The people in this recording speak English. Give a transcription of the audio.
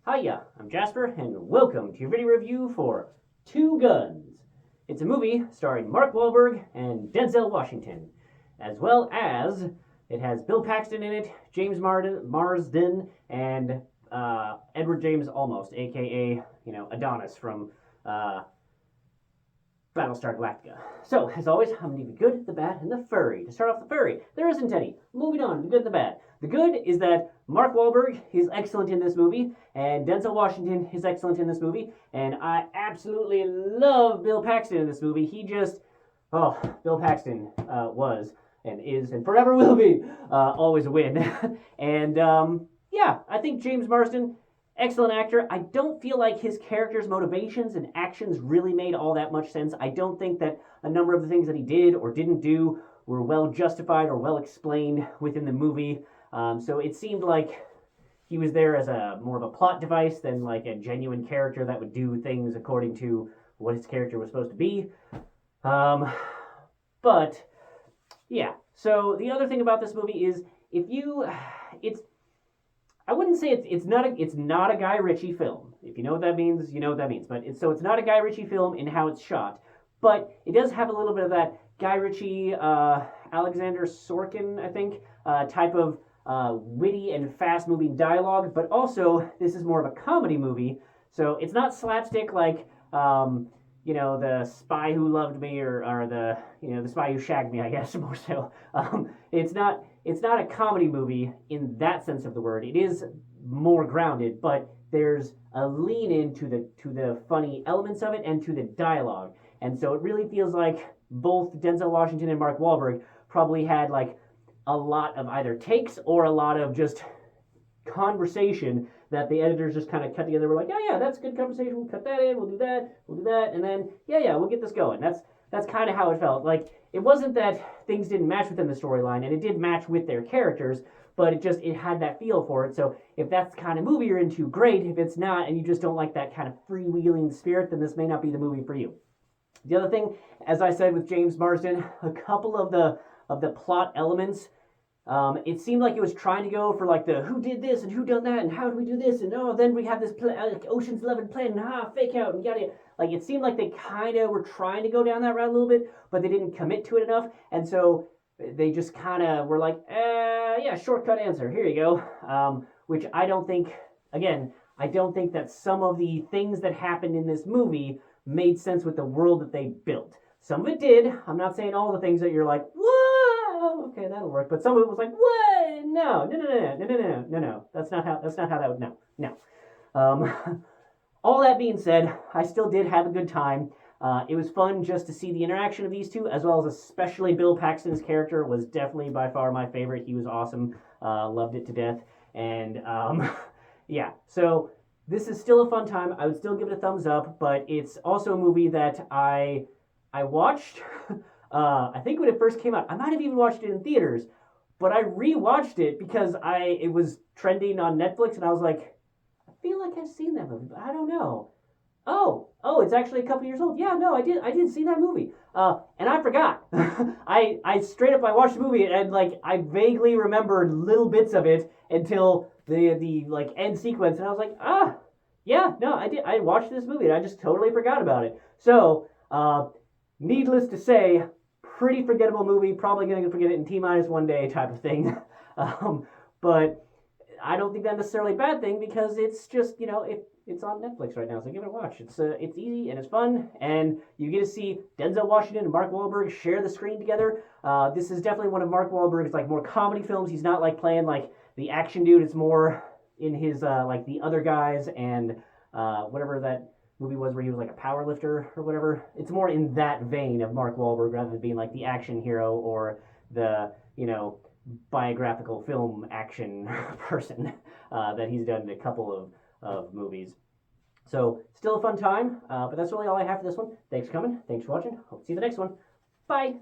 Hiya, I'm Jasper, and welcome to your video review for Two Guns. It's a movie starring Mark Wahlberg and Denzel Washington, as well as it has Bill Paxton in it, James Marsden, and Edward James Olmos, aka Adonis from Battlestar Galactica. So, as always, I'm going to give the good, the bad, and the furry. To start off the furry, there isn't any. Moving on, the good and the bad. The good is that Mark Wahlberg is excellent in this movie, and Denzel Washington is excellent in this movie, and I absolutely love Bill Paxton in this movie. Bill Paxton was, and is, and forever will be, always a win. And, I think James Marsden, excellent actor. I don't feel like his character's motivations and actions really made all that much sense. I don't think that a number of the things that he did or didn't do were well justified or well explained within the movie. So it seemed like he was there as more of a plot device than like a genuine character that would do things according to what his character was supposed to be. But yeah. So the other thing about this movie is I wouldn't say it's not a Guy Ritchie film. If you know what that means, you know what that means. But it's not a Guy Ritchie film in how it's shot, but it does have a little bit of that Guy Ritchie, Alexander Sorkin, I think, type of witty and fast-moving dialogue. But also, this is more of a comedy movie, so it's not slapstick like The Spy Who Loved Me or The Spy Who Shagged Me, I guess more so. It's not a comedy movie in that sense of the word. It is more grounded, but there's a lean into the funny elements of it and to the dialogue. And so it really feels like both Denzel Washington and Mark Wahlberg probably had like a lot of either takes or a lot of just conversation that the editors just kind of cut together. We're like, yeah, that's a good conversation. We'll cut that in. We'll do that, and then we'll get this going. That's kind of how it felt. Like, it wasn't that things didn't match within the storyline, and it did match with their characters, but it had that feel for it. So if that's the kind of movie you're into, great. If it's not, and you just don't like that kind of freewheeling spirit, then this may not be the movie for you. The other thing, as I said with James Marsden, a couple of the plot elements, it seemed like it was trying to go for like the who did this and who done that and how do we do this and then we have this Ocean's 11 plan and fake out and yada. Like, it seemed like they kind of were trying to go down that route a little bit, but they didn't commit to it enough, and so they just kind of were like, shortcut answer, here you go. Which I don't think that some of the things that happened in this movie made sense with the world that they built. Some of it did. I'm not saying all the things that you're like, whoa, okay, that'll work. But some of it was like, what? No. That's not how that would. No. All that being said, I still did have a good time. It was fun just to see the interaction of these two, as well as especially Bill Paxton's character was definitely by far my favorite. He was awesome. Loved it to death. And so this is still a fun time. I would still give it a thumbs up, but it's also a movie that I watched. I think when it first came out, I might have even watched it in theaters, but I rewatched it because it was trending on Netflix, and I was like, I feel like I've seen that movie, but I don't know. Oh, it's actually a couple years old. Yeah, no, I did see that movie. And I forgot. I straight up, I watched the movie, and like, I vaguely remembered little bits of it until the like end sequence, and I was like, I watched this movie, and I just totally forgot about it. So, needless to say, pretty forgettable movie. Probably going to forget it in T-minus 1 day type of thing. But I don't think that's necessarily a bad thing because it's just, it's on Netflix right now, so give it a watch. It's easy and it's fun, and you get to see Denzel Washington and Mark Wahlberg share the screen together. This is definitely one of Mark Wahlberg's like more comedy films. He's not like playing like the action dude. It's more in his like The Other Guys and whatever that movie was where he was like a power lifter or whatever. It's more in that vein of Mark Wahlberg rather than being like the action hero or the biographical film action person that he's done in a couple of movies. So still a fun time, but that's really all I have for this one. Thanks for coming. Thanks for watching. Hope to see you in the next one. Bye.